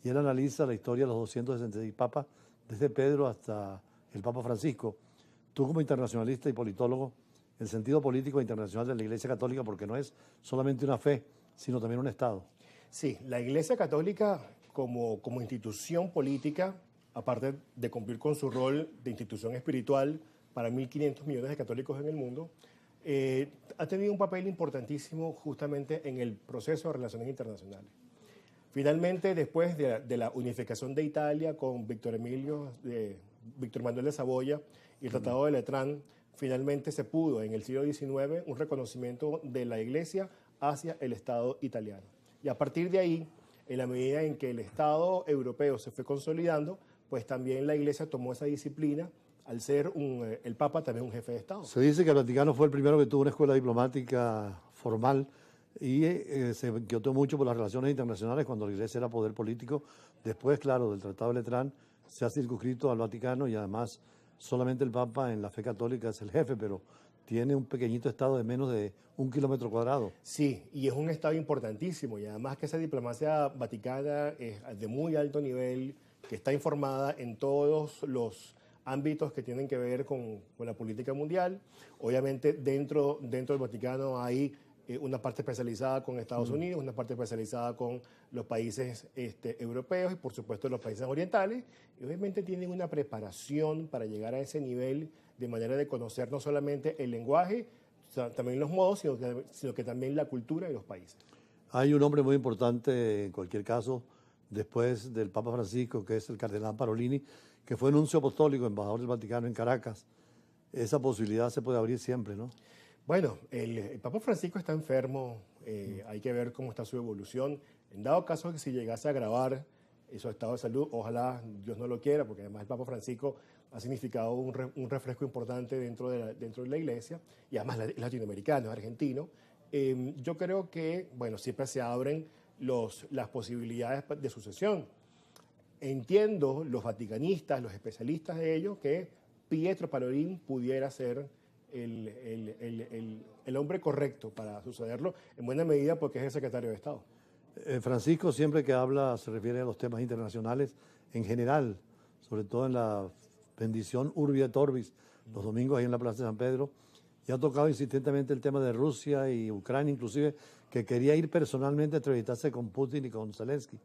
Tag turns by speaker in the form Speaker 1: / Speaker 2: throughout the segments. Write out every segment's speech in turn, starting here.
Speaker 1: y él analiza la historia de los 266 papas, desde Pedro hasta el Papa Francisco. Tú como internacionalista y politólogo, el sentido político e internacional de la Iglesia Católica, porque no es solamente una fe, sino también un Estado.
Speaker 2: Sí, la Iglesia Católica como institución política, aparte de cumplir con su rol de institución espiritual para 1.500 millones de católicos en el mundo, ha tenido un papel importantísimo justamente en el proceso de relaciones internacionales. Finalmente, después de la unificación de Italia con Víctor Manuel de Saboya y el Tratado de Letrán, finalmente se pudo en el siglo XIX un reconocimiento de la Iglesia hacia el Estado italiano. Y a partir de ahí, en la medida en que el Estado europeo se fue consolidando, pues también la Iglesia tomó esa disciplina al ser el Papa también un jefe de Estado.
Speaker 1: Se dice que el Vaticano fue el primero que tuvo una escuela diplomática formal y se inquietó mucho por las relaciones internacionales cuando la Iglesia era poder político. Después, claro, del Tratado de Letrán se ha circunscrito al Vaticano y además solamente el Papa en la fe católica es el jefe, pero tiene un pequeñito estado de menos de 1 kilómetro cuadrado.
Speaker 2: Sí, y es un estado importantísimo y además que esa diplomacia vaticana es de muy alto nivel, que está informada en todos los ámbitos que tienen que ver con la política mundial. Obviamente dentro del Vaticano hay una parte especializada con Estados Unidos, una parte especializada con los países europeos y por supuesto los países orientales. Y obviamente tienen una preparación para llegar a ese nivel de manera de conocer no solamente el lenguaje, también los modos, sino que también la cultura de los países.
Speaker 1: Hay un hombre muy importante, en cualquier caso, después del Papa Francisco, que es el cardenal Parolini, que fue nuncio apostólico, embajador del Vaticano en Caracas. Esa posibilidad se puede abrir siempre, ¿no?
Speaker 2: Bueno, el Papa Francisco está enfermo, hay que ver cómo está su evolución. En dado caso que si llegase a agravar su estado de salud, ojalá Dios no lo quiera, porque además el Papa Francisco ha significado un refresco importante dentro de la Iglesia, y además es latinoamericano, es argentino. Yo creo que, bueno, siempre se abren las posibilidades de sucesión. Entiendo los vaticanistas, los especialistas de ello, que Pietro Parolin pudiera ser el hombre correcto para sucederlo, en buena medida porque es el secretario de Estado.
Speaker 1: Francisco siempre que habla se refiere a los temas internacionales en general, sobre todo en la bendición Urbi et Orbis, los domingos ahí en la Plaza de San Pedro, y ha tocado insistentemente el tema de Rusia y Ucrania, inclusive que quería ir personalmente a entrevistarse con Putin y con Zelensky.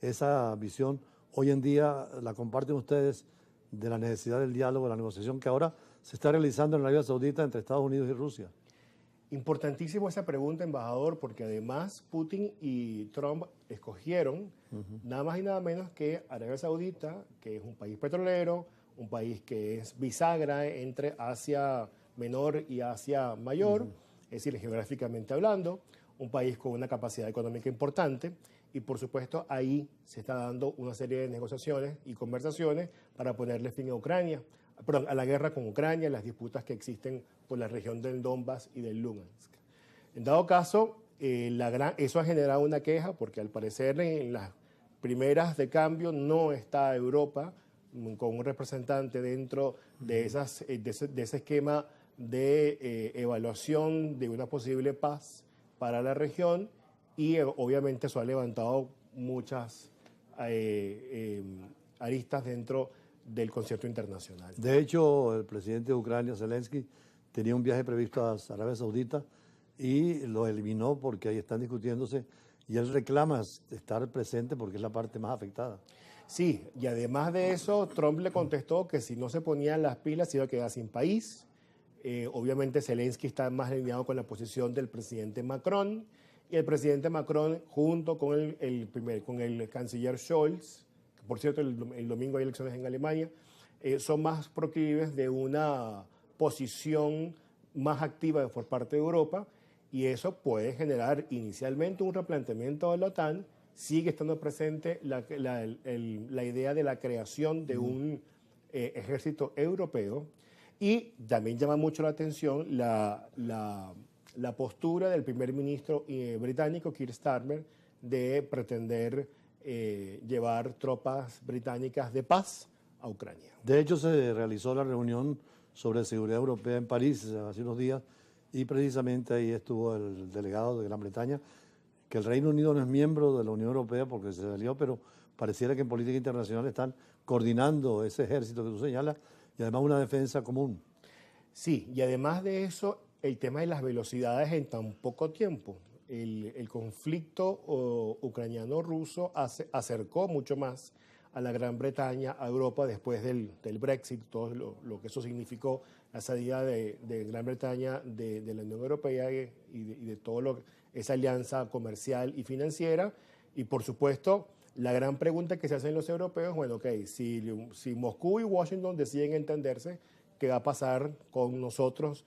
Speaker 1: Esa visión hoy en día la comparten ustedes de la necesidad del diálogo, de la negociación que ahora se está realizando en Arabia Saudita entre Estados Unidos y Rusia.
Speaker 2: Importantísimo esa pregunta, embajador, porque además Putin y Trump escogieron nada más y nada menos que Arabia Saudita, que es un país petrolero, un país que es bisagra entre Asia Menor y Asia Mayor, es decir, geográficamente hablando, un país con una capacidad económica importante, y por supuesto ahí se está dando una serie de negociaciones y conversaciones para ponerle fin a Ucrania, perdón, a la guerra con Ucrania, las disputas que existen por la región del Donbass y del Lugansk. En dado caso, eso ha generado una queja porque al parecer en las primeras de cambio no está Europa con un representante dentro de ese esquema de evaluación de una posible paz para la región, y obviamente eso ha levantado muchas aristas dentro del concierto internacional.
Speaker 1: De hecho, el presidente de Ucrania, Zelensky, tenía un viaje previsto a Arabia Saudita y lo eliminó porque ahí están discutiéndose y él reclama estar presente porque es la parte más afectada.
Speaker 2: Sí, y además de eso, Trump le contestó que si no se ponían las pilas se iba a quedar sin país. Obviamente Zelensky está más alineado con la posición del presidente Macron, y el presidente Macron junto con el canciller Scholz, que por cierto el domingo hay elecciones en Alemania, son más proclives de una posición más activa por parte de Europa, y eso puede generar inicialmente un replanteamiento de la OTAN. Sigue estando presente la idea de la creación de un ejército europeo, y también llama mucho la atención la postura del primer ministro británico, Keir Starmer, de pretender llevar tropas británicas de paz a Ucrania.
Speaker 1: De hecho, se realizó la reunión sobre seguridad europea en París hace unos días y precisamente ahí estuvo el delegado de Gran Bretaña, que el Reino Unido no es miembro de la Unión Europea porque se salió, pero pareciera que en política internacional están coordinando ese ejército que tú señalas y además una defensa común.
Speaker 2: Sí, y además de eso, el tema de las velocidades en tan poco tiempo. El conflicto ucraniano-ruso acercó mucho más a la Gran Bretaña, a Europa, después del Brexit, todo lo que eso significó, la salida de Gran Bretaña de la Unión Europea y de toda esa alianza comercial y financiera. Y por supuesto, la gran pregunta que se hacen los europeos, bueno, ok, si Moscú y Washington deciden entenderse, ¿qué va a pasar con nosotros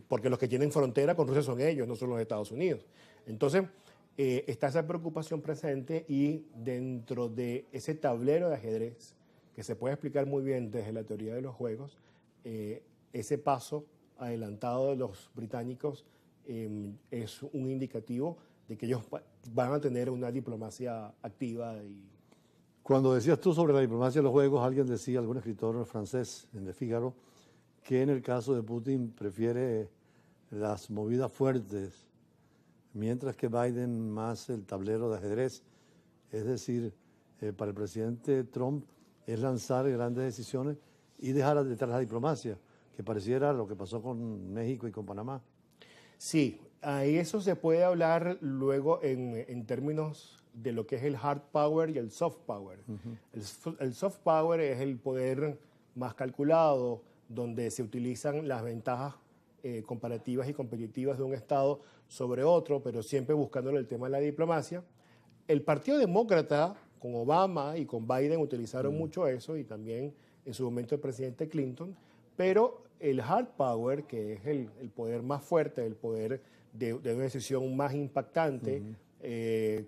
Speaker 2: porque los que tienen frontera con Rusia son ellos, no son los Estados Unidos? Entonces, está esa preocupación presente y dentro de ese tablero de ajedrez, que se puede explicar muy bien desde la teoría de los juegos, ese paso adelantado de los británicos es un indicativo de que ellos van a tener una diplomacia activa.
Speaker 1: Cuando decías tú sobre la diplomacia de los juegos, alguien decía, algún escritor francés en Le Figaro, que en el caso de Putin prefiere las movidas fuertes, mientras que Biden más el tablero de ajedrez. Es decir, para el presidente Trump es lanzar grandes decisiones y dejar detrás la diplomacia, que pareciera lo que pasó con México y con Panamá.
Speaker 2: Sí, ahí eso se puede hablar luego en términos de lo que es el hard power y el soft power. El soft power es el poder más calculado, donde se utilizan las ventajas comparativas y competitivas de un Estado sobre otro, pero siempre buscándole el tema de la diplomacia. El Partido Demócrata, con Obama y con Biden, utilizaron mucho eso, y también en su momento el presidente Clinton, pero el hard power, que es el poder más fuerte, el poder de una decisión más impactante,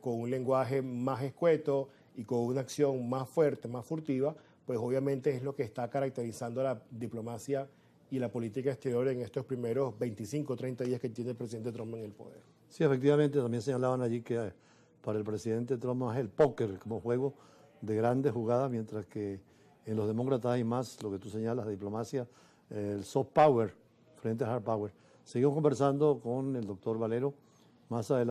Speaker 2: con un lenguaje más escueto y con una acción más fuerte, más furtiva, pues obviamente es lo que está caracterizando la diplomacia y la política exterior en estos primeros 25 o 30 días que tiene el presidente Trump en el poder.
Speaker 1: Sí, efectivamente, también señalaban allí que para el presidente Trump es el póker como juego de grandes jugadas, mientras que en los demócratas hay más, lo que tú señalas, de diplomacia, el soft power frente al hard power. Seguimos conversando con el doctor Valero más adelante.